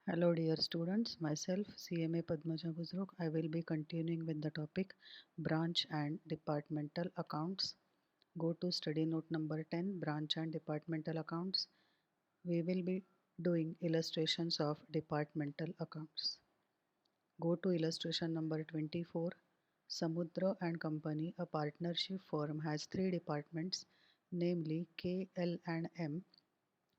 Hello dear students, myself CMA Padmaja Buzruk. I will be continuing with the topic branch and departmental accounts. Go to study note number 10, branch and departmental accounts. We will be doing illustrations of departmental accounts. Go to illustration number 24. Samudra and Company, a partnership firm, has three departments, namely K, L and M,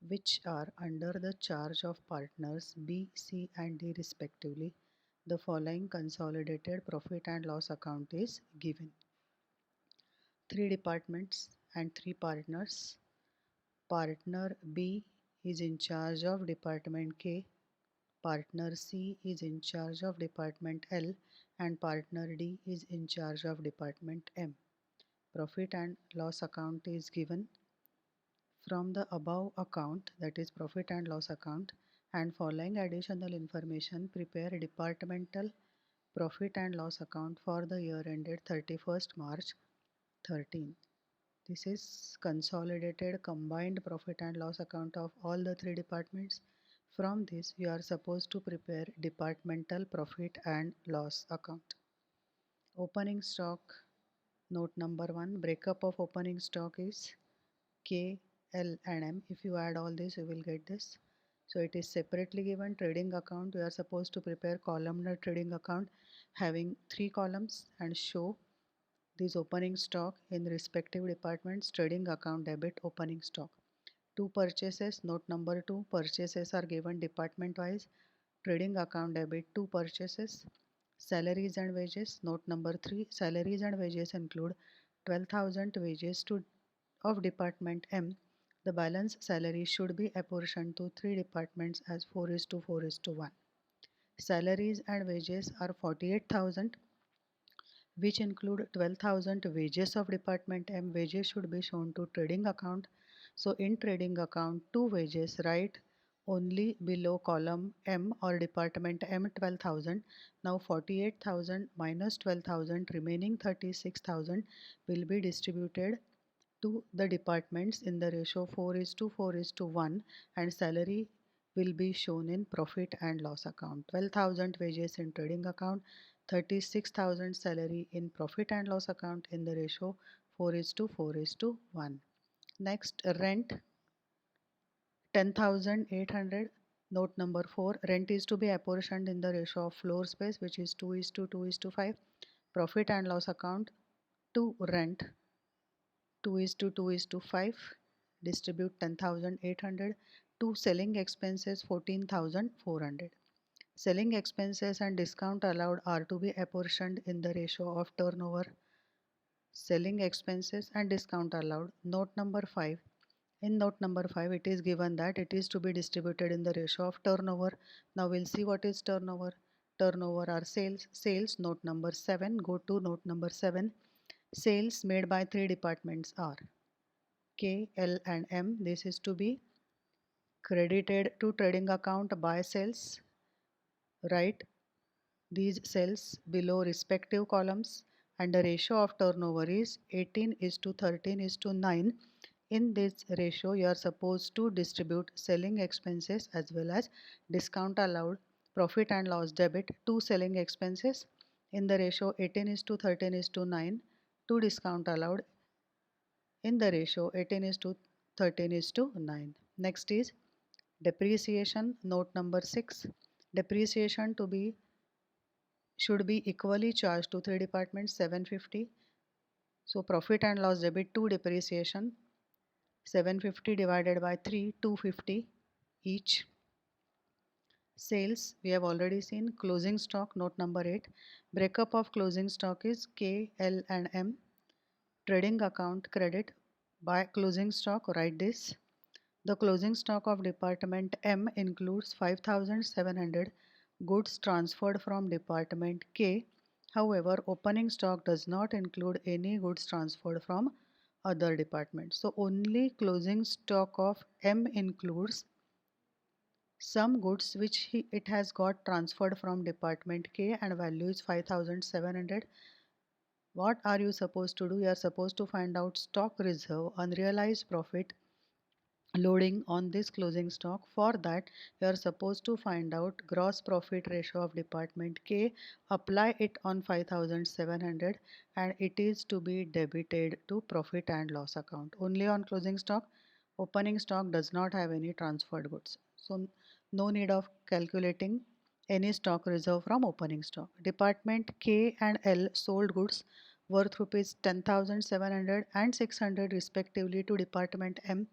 which are under the charge of partners B, C, and D respectively. The following consolidated profit and loss account is given. Three departments and three partners. Partner B is in charge of Department K, Partner C is in charge of Department L, and Partner D is in charge of Department M. Profit and loss account is given. From the above account, that is profit and loss account, and following additional information, prepare departmental profit and loss account for the year ended 31st March 13. This is consolidated combined profit and loss account of all the three departments. From this, you are supposed to prepare departmental profit and loss account. Opening stock, note number 1, breakup of opening stock is K, L and M. If you add all this, you will get this. So it is separately given. Trading account, we are supposed to prepare columnar trading account having three columns and show this opening stock in respective departments. Trading account debit opening stock. Two purchases, note number 2, purchases are given department wise. Trading account debit two purchases. Salaries and wages, note number 3, salaries and wages include 12,000 wages to of Department M. The balance salary should be apportioned to three departments as 4:4:1. Salaries and wages are 48,000, which include 12,000 wages of Department M. Wages should be shown to trading account. So in trading account, two wages, write only below column M or Department M 12,000. Now 48,000 minus 12,000, remaining 36,000 will be distributed to the departments in the ratio 4:4:1, and salary will be shown in profit and loss account. 12,000 wages in trading account, 36,000 salary in profit and loss account in the ratio 4:4:1. Next, rent 10,800. Note number 4, rent is to be apportioned in the ratio of floor space, which is 2:2:5. Profit and loss account to rent 2:5. Distribute 10,800. To selling expenses 14,400. Selling expenses and discount allowed are to be apportioned in the ratio of turnover. Selling expenses and discount allowed. Note number 5. In note number 5, it is given that it is to be distributed in the ratio of turnover. Now we'll see what is turnover. Turnover are sales. Sales, note number 7. Go to note number 7. Sales made by three departments are K, L and M. This is to be credited to trading account by sales. Write these cells below respective columns, and the ratio of turnover is 18:13:9. In this ratio, you are supposed to distribute selling expenses as well as discount allowed, profit and loss debit to selling expenses in the ratio 18:13:9, to discount allowed in the ratio 18:13:9. Next is depreciation, note number 6. Depreciation to be should be equally charged to three departments, 750. So profit and loss debit to depreciation, 750 divided by 3, 250 each. Sales, we have already seen. Closing stock, note number 8. Breakup of closing stock is K, L and M. Trading account credit by closing stock, write this. The closing stock of Department M includes 5,700 goods transferred from Department K. However, opening stock does not include any goods transferred from other departments. So only closing stock of M includes some goods which it has got transferred from Department K and value is 5,700. What are you supposed to do? You are supposed to find out stock reserve, unrealized profit, loading on this closing stock. For that, you are supposed to find out gross profit ratio of department K, apply it on 5700, and it is to be debited to profit and loss account only on closing stock. Opening stock does not have any transferred goods, so no need of calculating any stock reserve from opening stock. Department K and L sold goods worth rupees 10,700 and 600 respectively to department M.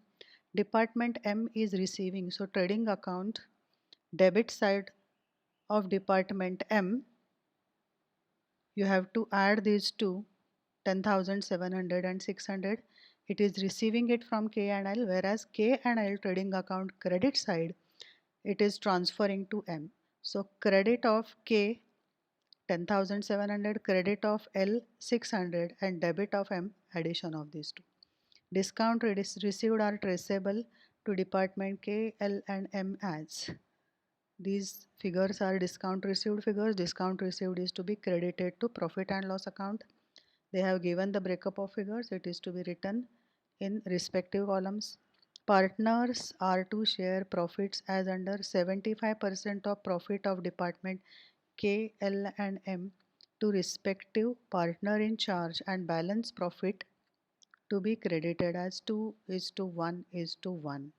Department M is receiving, so trading account debit side of department M, you have to add these two, 10,700 and 600. It is receiving it from K and L, whereas K and L trading account credit side, it is transferring to M. So credit of K 10,700, credit of L 600, and debit of M, addition of these two. Discount received are traceable to department K, L and M as these figures are discount received figures. Discount received is to be credited to profit and loss account. They have given the breakup of figures. It is to be written in respective columns. Partners are to share profits as under 75% of profit of department K, L and M to respective partner in charge, and balance profit to be credited as 2:1:1.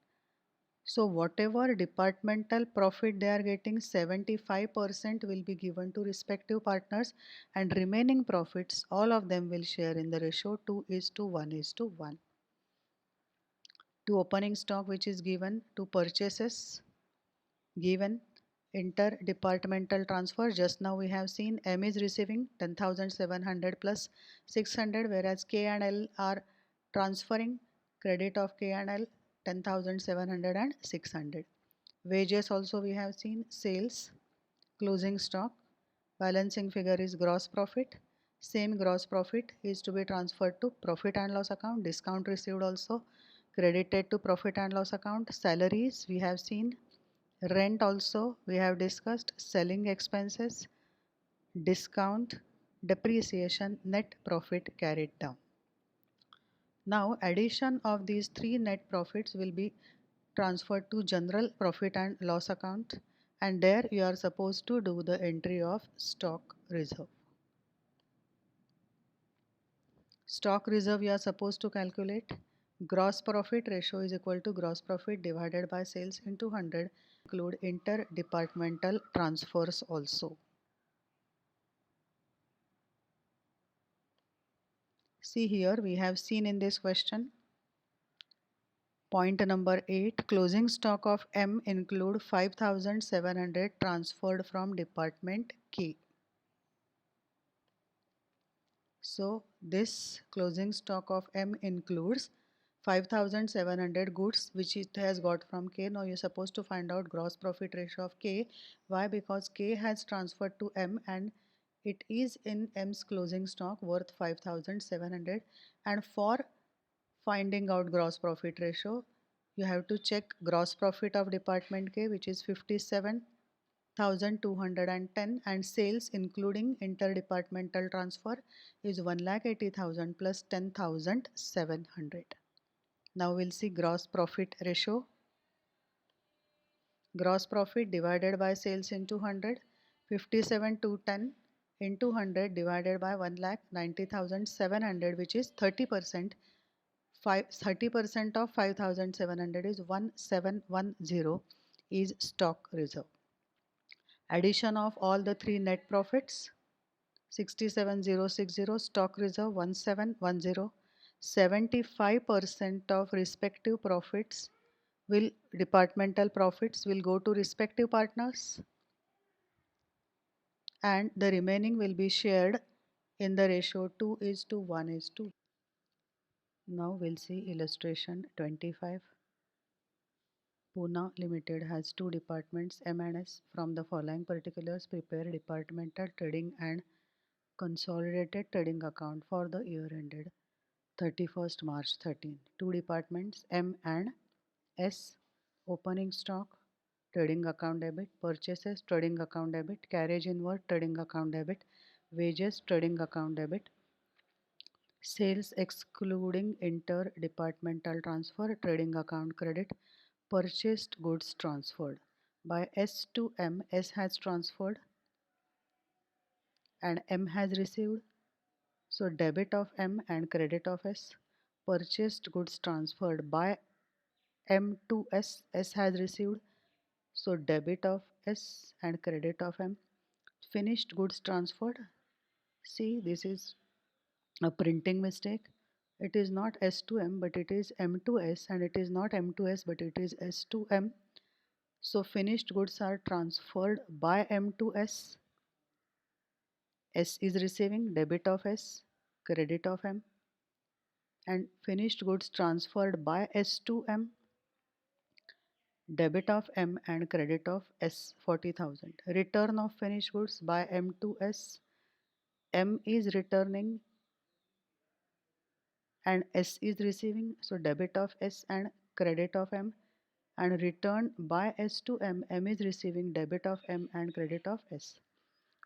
So whatever departmental profit they are getting, 75% will be given to respective partners, and remaining profits, all of them will share in the ratio 2:1:1. To opening stock which is given, to purchases given, interdepartmental transfer, just now we have seen M is receiving 10,700 plus 600, whereas K and L are transferring credit of K and L 10,700 and 600. Wages also we have seen, sales, closing stock, balancing figure is gross profit. Same gross profit is to be transferred to profit and loss account. Discount received also credited to profit and loss account. Salaries we have seen, rent also we have discussed, selling expenses, discount, depreciation, net profit carried down. Now addition of these three net profits will be transferred to general profit and loss account, and there you are supposed to do the entry of stock reserve. Stock reserve you are supposed to calculate. Gross profit ratio is equal to gross profit divided by sales into 100. Include interdepartmental transfers also. See here, we have seen in this question, point number 8, closing stock of M include 5,700 transferred from department K. So this closing stock of M includes 5,700 goods which it has got from K. Now you're supposed to find out gross profit ratio of K. Why? Because K has transferred to M and it is in M's closing stock worth 5,700, and for finding out gross profit ratio, you have to check gross profit of department K, which is 57,210, and sales including interdepartmental transfer is 1,80,000 plus 10,700. Now we'll see gross profit ratio. Gross profit divided by sales into 100, 57,210 into 100 divided by 1,90,700, which is 30%. 30% of 5,700 is 1,710 is stock reserve. Addition of all the three net profits, 67,060, stock reserve 1,710. 75% of respective profits will, departmental profits will go to respective partners, and the remaining will be shared in the ratio 2:1:2. Now we'll see illustration 25. Pune Limited has two departments M&S. From the following particulars, prepare departmental trading and consolidated trading account for the year ended 31st March 13. Two departments M and S. Opening stock, trading account debit. Purchases, trading account debit. Carriage inward, trading account debit. Wages, trading account debit. Sales excluding inter-departmental transfer, trading account credit, purchased goods transferred. By S to M, S has transferred and M has received. So debit of M and credit of S. Purchased goods transferred by M to S, S has received. So debit of S and credit of M. Finished goods transferred. See, this is a printing mistake. It is not S to M, but it is M to S, and it is not M to S, but it is S to M. So finished goods are transferred by M to S. S is receiving debit of S, credit of M, and finished goods transferred by S to M, debit of M and credit of S 40,000. Return of finished goods by M to S. M is returning and S is receiving, so debit of S and credit of M, and return by S to M, M is receiving debit of M and credit of S.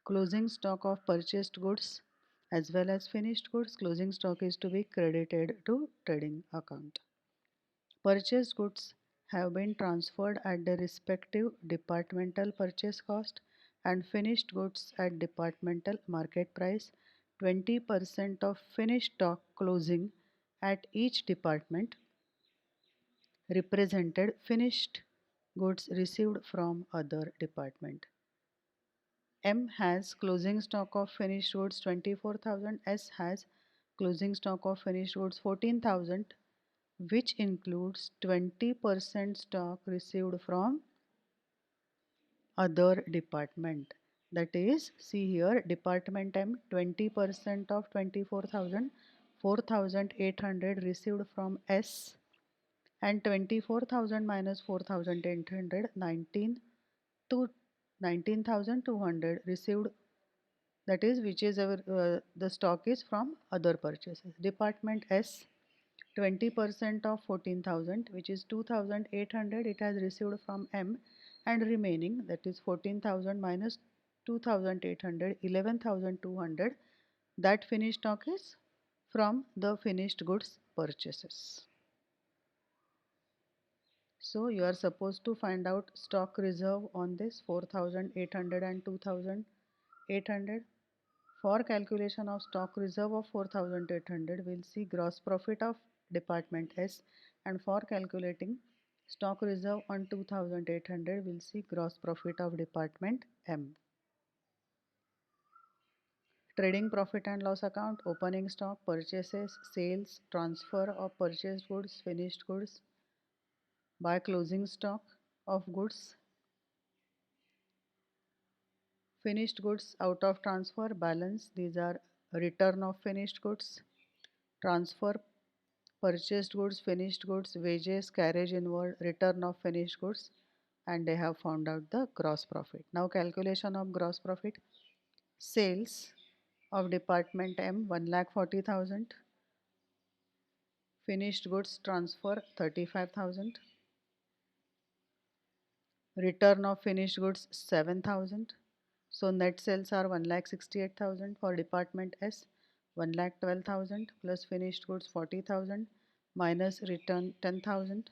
Closing stock of purchased goods as well as finished goods, closing stock is to be credited to trading account. Purchased goods have been transferred at the respective departmental purchase cost and finished goods at departmental market price. 20% of finished stock closing at each department represented finished goods received from other department. M has closing stock of finished goods 24,000. S has closing stock of finished goods 14,000, which includes 20% stock received from other department. That is, see here, department M 20% of 24,000, 4,800 received from S, and 24,000 minus 4,800, 19,200 received, that is which is our the stock is from other purchases. Department S 20% of 14,000, which is 2,800, it has received from M, and remaining, that is 14,000 minus 2,800, 11,200, that finished stock is from the finished goods purchases. So you are supposed to find out stock reserve on this 4,800 and 2,800. For calculation of stock reserve of 4,800, we'll see gross profit of department S, and for calculating stock reserve on 2,800, we'll see gross profit of department M. Trading profit and loss account, opening stock, purchases, sales, transfer of purchased goods, finished goods, by closing stock of goods, finished goods out of transfer, balance, these are return of finished goods, transfer, purchased goods, finished goods, wages, carriage inward, return of finished goods, and they have found out the gross profit. Now calculation of gross profit. Sales of department M 1,40,000, finished goods transfer 35,000, return of finished goods 7,000. So net sales are 1,68,000 for department S, 1,12,000 plus finished goods 40,000 minus return 10,000.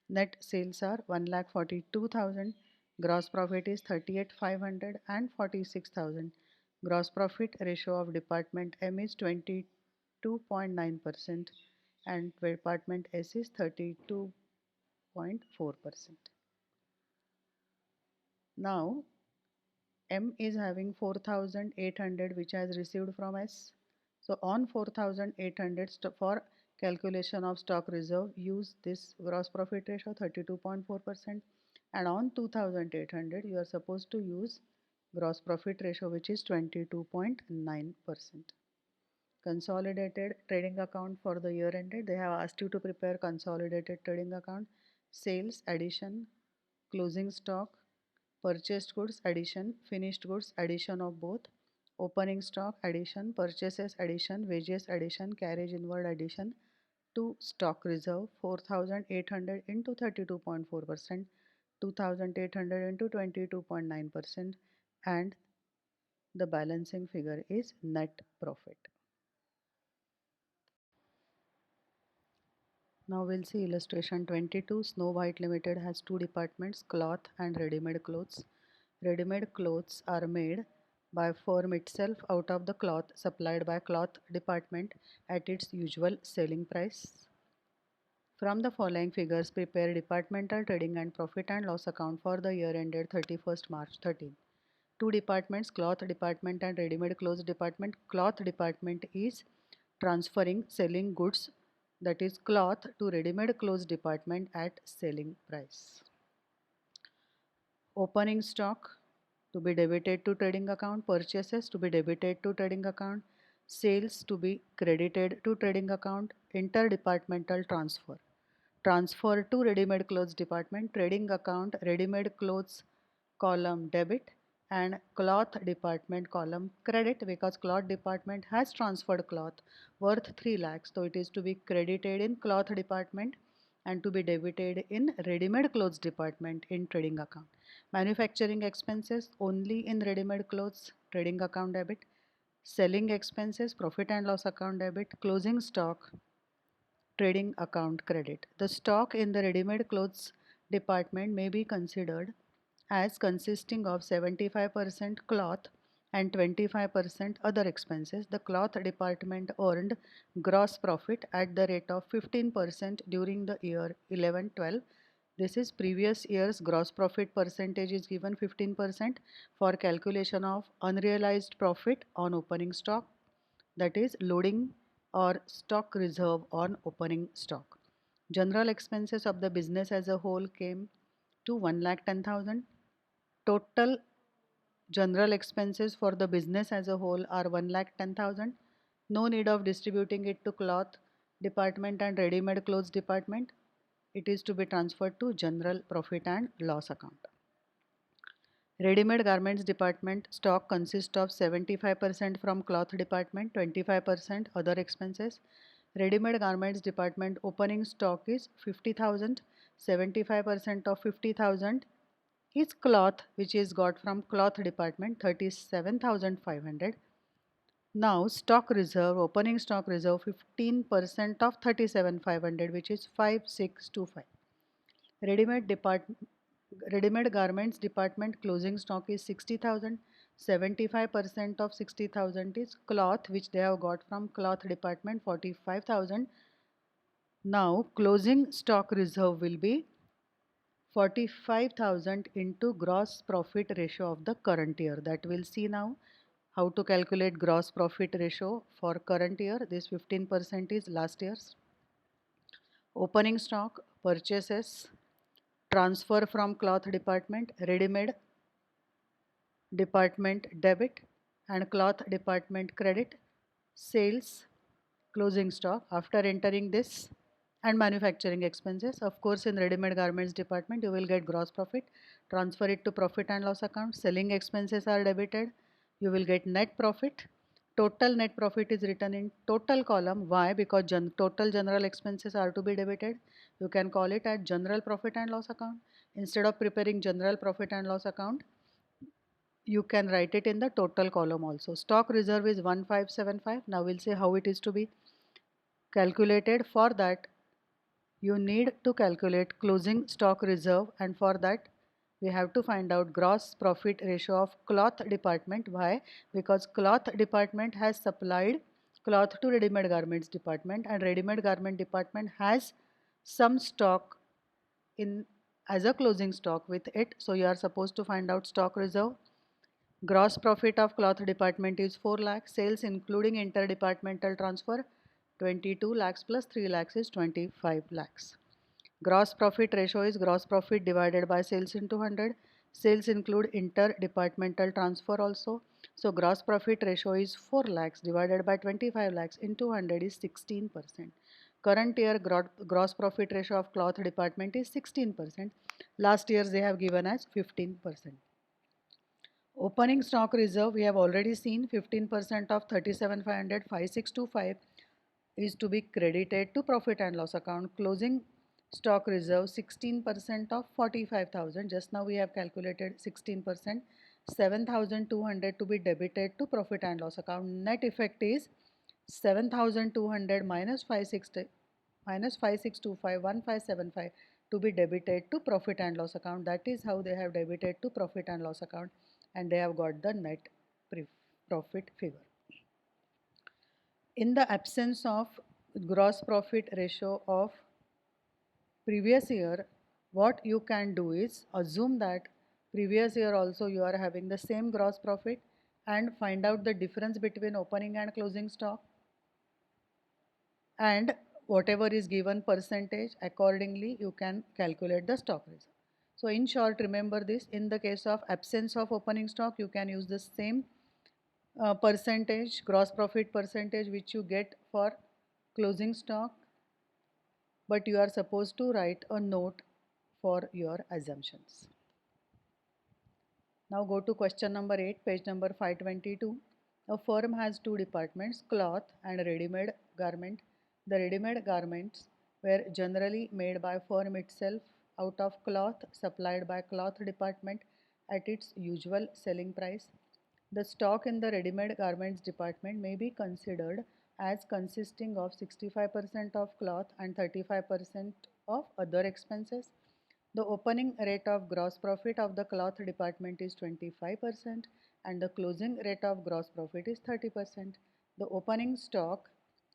Net sales are 1,42,000. Gross profit is 38,500 and 46,000. Gross profit ratio of department M is 22.9% and department S is 32.4%. Now M is having 4,800 which has received from S. So on 4,800 for calculation of stock reserve, use this gross profit ratio 32.4%, and on 2,800 you are supposed to use gross profit ratio which is 22.9%. Consolidated trading account for the year ended, they have asked you to prepare consolidated trading account, sales addition, closing stock, purchased goods addition, finished goods addition of both, opening stock addition, purchases addition, wages addition, carriage inward addition to stock reserve 4,800 into 32.4%, 2,800 into 22.9%, and the balancing figure is net profit. Now we'll see illustration 22. Snow White Limited has two departments, cloth and ready-made clothes. Ready-made clothes are made by firm itself out of the cloth supplied by cloth department at its usual selling price. From the following figures, prepare departmental trading and profit and loss account for the year ended 31st March 13. Two departments, cloth department and ready-made clothes department. Cloth department is transferring selling goods, that is cloth, to ready-made clothes department at selling price. Opening stock to be debited to trading account, purchases to be debited to trading account, sales to be credited to trading account, interdepartmental transfer. Transfer to ready-made clothes department, trading account, ready-made clothes column debit and cloth department column credit, because cloth department has transferred cloth worth 3 lakhs, so it is to be credited in cloth department and to be debited in ready-made clothes department in trading account. Manufacturing expenses only in ready-made clothes trading account debit, selling expenses profit and loss account debit, closing stock trading account credit. The stock in the ready-made clothes department may be considered as consisting of 75% cloth and 25% other expenses. The cloth department earned gross profit at the rate of 15% during the year 11-12. This is previous year's gross profit percentage is given 15% for calculation of unrealized profit on opening stock, that is loading or stock reserve on opening stock. General expenses of the business as a whole came to 1,10,000. Total general expenses for the business as a whole are 1,10,000. No need of distributing it to cloth department and ready-made clothes department. It is to be transferred to general profit and loss account. Ready-made garments department stock consists of 75% from cloth department, 25% other expenses. Ready-made garments department opening stock is 50,000. 75% of 50,000 is cloth, which is got from cloth department, 37,500. Now stock reserve, opening stock reserve 15% of 37,500, which is 5,625. Ready-made department, ready-made garments department closing stock is 60,000. 75% of 60,000 is cloth, which they have got from cloth department, 45,000. Now closing stock reserve will be 45,000 into gross profit ratio of the current year. That we'll see now how to calculate gross profit ratio for current year. This 15% is last year's. Opening stock, purchases, transfer from cloth department, ready-made department debit and cloth department credit, sales, closing stock. After entering this and manufacturing expenses, of course in ready-made garments department you will get gross profit, transfer it to profit and loss account, selling expenses are debited, you will get net profit. Total net profit is written in total column. Why? Because total general expenses are to be debited. You can call it at general profit and loss account. Instead of preparing general profit and loss account, you can write it in the total column also. Stock reserve is 1575. Now we'll see how it is to be calculated. For that you need to calculate closing stock reserve, and for that we have to find out gross profit ratio of cloth department. Why? Because cloth department has supplied cloth to ready-made garments department and ready-made garment department has some stock in as a closing stock with it. So you are supposed to find out stock reserve. Gross profit of cloth department is 4 lakhs. Sales including interdepartmental transfer 22 lakhs plus 3 lakhs is 25 lakhs. Gross profit ratio is gross profit divided by sales into 100. Sales include interdepartmental transfer also. So gross profit ratio is 4 lakhs divided by 25 lakhs into 100 is 16%. Current year gross profit ratio of cloth department is 16%. Last year's they have given as 15%. Opening stock reserve we have already seen 15% of 37,500, 5,625 is to be credited to profit and loss account. Closing stock reserve 16% of 45,000. Just now we have calculated 16%. 7,200 to be debited to profit and loss account. Net effect is 7,200 minus minus 5625,1575 to be debited to profit and loss account. That is how they have debited to profit and loss account, and they have got the net profit figure. In the absence of gross profit ratio of previous year, what you can do is assume that previous year also you are having the same gross profit and find out the difference between opening and closing stock, and whatever is given percentage, accordingly you can calculate the stock reserve. So in short, remember this: in the case of absence of opening stock, you can use the same percentage, gross profit percentage, which you get for closing stock, but you are supposed to write a note for your assumptions. Now go to question number 8, page number 522. A firm has two departments, cloth and ready-made garment. The ready-made garments were generally made by firm itself out of cloth supplied by cloth department at its usual selling price. The stock in the ready-made garments department may be considered as consisting of 65% of cloth and 35% of other expenses. The opening rate of gross profit of the cloth department is 25% and the closing rate of gross profit is 30%. The opening stock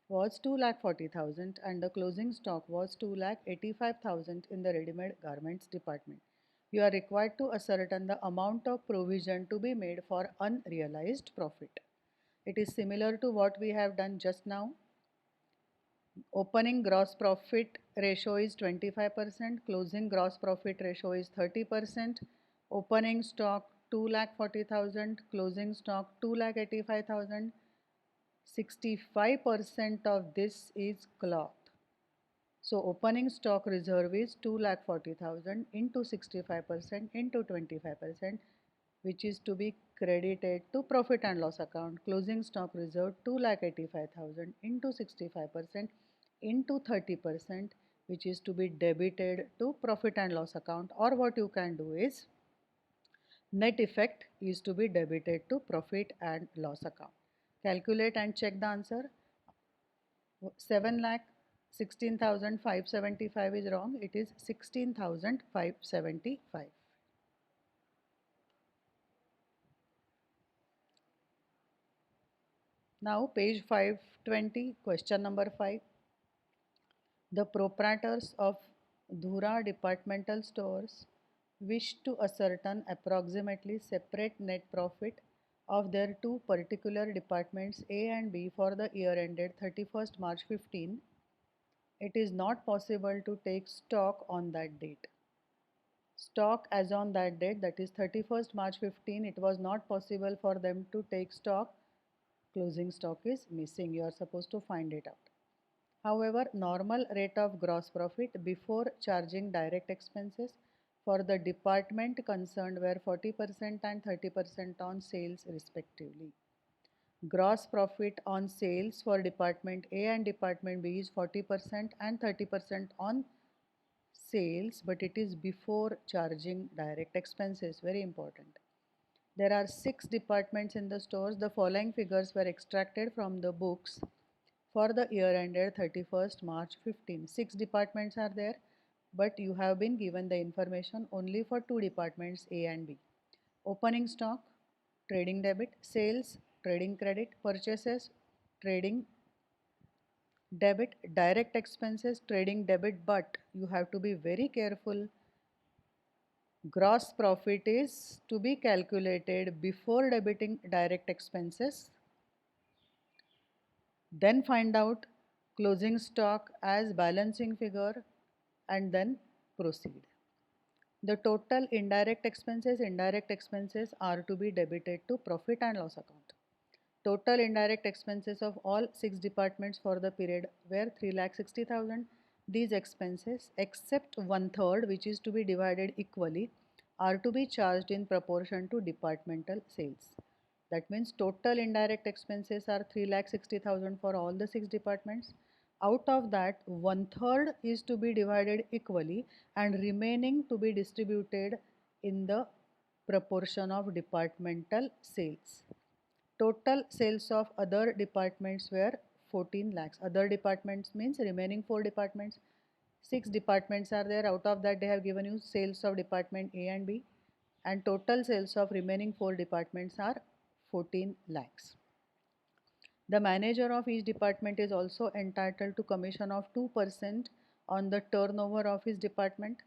was 2,40,000 and the closing stock was 2,85,000 in the ready-made garments department. You are required to ascertain the amount of provision to be made for unrealized profit. It is similar to what we have done just now. Opening gross profit ratio is 25%, closing gross profit ratio is 30%, opening stock 2,40,000, closing stock 2,85,000, 65% of this is cloth. So opening stock reserve is 2,40,000 into 65% into 25%, which is to be credited to profit and loss account. Closing stock reserve 2,85,000 into 65% into 30%, which is to be debited to profit and loss account, or what you can do is net effect is to be debited to profit and loss account. Calculate and check the answer. 7,16,575 is wrong. It is 16,575. Now page 520, question number 5. The proprietors of Dhura departmental stores wish to ascertain approximately separate net profit of their two particular departments A and B for the year ended 31st March 15. It is not possible to take stock on that date. Stock as on that date, that is 31st March 15, it was not possible for them to take stock. Closing stock is missing. You are supposed to find it out. However, normal rate of gross profit before charging direct expenses for the department concerned were 40% and 30% on sales respectively. Gross profit on sales for department A and department B is 40% and 30% on sales, but it is before charging direct expenses. Very important. There are 6 departments in the stores. The following figures were extracted from the books for the year ended 31st March 15. 6 departments are there, but you have been given the information only for 2 departments A and B. Opening stock, trading debit; sales, trading credit; purchases, trading debit; direct expenses, trading debit, but you have to be very careful. Gross profit is to be calculated before debiting direct expenses. Then find out closing stock as balancing figure and then proceed. The total indirect expenses are to be debited to profit and loss account. Total indirect expenses of all 6 departments for the period were 3,60,000. These expenses, except 1/3, which is to be divided equally, are to be charged in proportion to departmental sales. That means total indirect expenses are 3,60,000 for all the 6 departments. Out of that, 1/3 is to be divided equally and remaining to be distributed in the proportion of departmental sales. Total sales of other departments were 14 lakhs. Other departments means remaining 4 departments. 6 departments are there. Out of that, they have given you sales of department A and B, and total sales of remaining 4 departments are 14 lakhs. The manager of each department is also entitled to commission of 2% on the turnover of his department.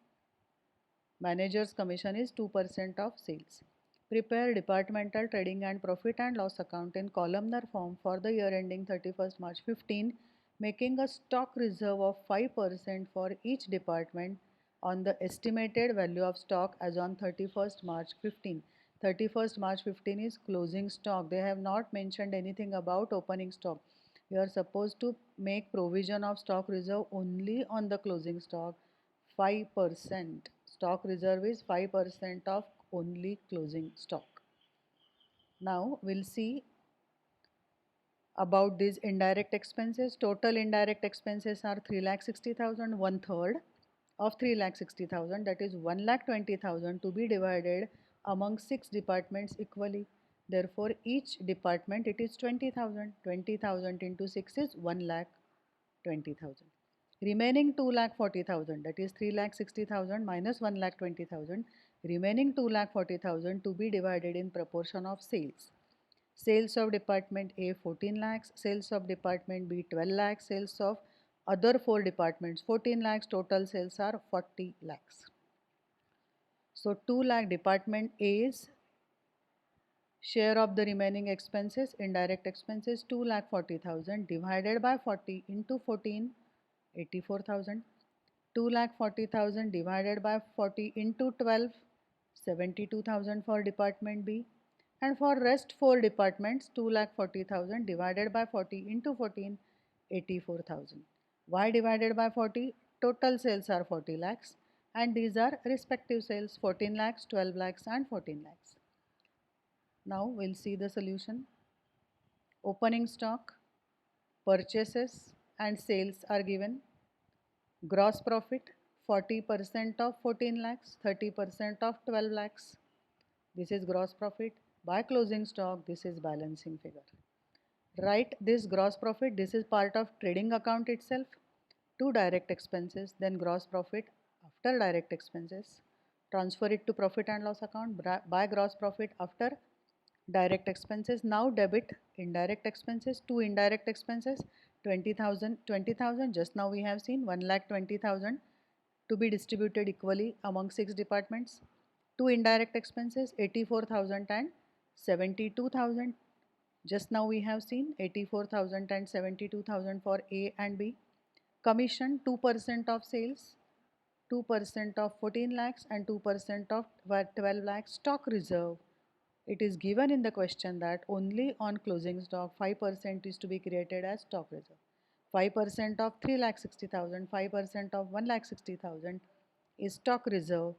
Manager's commission is 2% of sales. Prepare departmental trading and profit and loss account in columnar form for the year ending 31st March 15, making a stock reserve of 5% for each department on the estimated value of stock as on 31st March 15. 31st March 15 is closing stock. They have not mentioned anything about opening stock. You are supposed to make provision of stock reserve only on the closing stock. 5%. Stock reserve is 5% of only closing stock. Now we'll see about these indirect expenses. Total indirect expenses are 3,60,000, one third of 3,60,000, that is 1,20,000 to be divided among 6 departments equally. Therefore, each department it is 20,000. 20,000 into 6 is 1,20,000. Remaining 2,40,000, that is 3,60,000 minus 1,20,000. Remaining 2,40,000 to be divided in proportion of sales. Sales of department A 14 lakhs, sales of department B 12 lakhs, sales of other 4 departments 14 lakhs, total sales are 40 lakhs. So 2 lakh department A's share of the remaining expenses, indirect expenses 2,40,000 divided by 40 into 14, 84,000. 2,40,000 divided by 40 into 12, 72,000 for department B. And for rest 4 departments, 2,40,000 divided by 40 into 14, 84,000. Why divided by 40? Total sales are 40 lakhs and these are respective sales 14 lakhs, 12 lakhs and 14 lakhs. Now we'll see the solution. Opening stock, purchases and sales are given. Gross profit 40% of 14 lakhs, 30% of 12 lakhs. This is gross profit. By closing stock, this is balancing figure. Write this gross profit, this is part of trading account itself, to direct expenses, then gross profit after direct expenses. Transfer it to profit and loss account by gross profit after direct expenses. Now debit indirect expenses to indirect expenses 20,000, 20,000. Just now we have seen 1,20,000 to be distributed equally among 6 departments. To indirect expenses 84,000 and 72,000. Just now we have seen 84,000 and 72,000 for A and B. Commission 2% of sales, 2% of 14 lakhs and 2% of 12 lakhs. Stock reserve. It is given in the question that only on closing stock 5% is to be created as stock reserve. 5% of 3,60,000, 5% of 1,60,000 is stock reserve.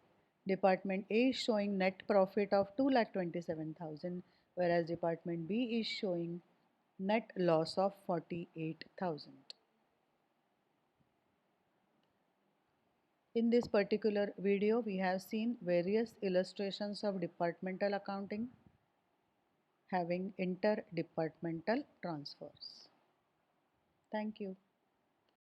Department A is showing net profit of 2,27,000, whereas Department B is showing net loss of 48,000. In this particular video, we have seen various illustrations of departmental accounting having interdepartmental transfers. Thank you.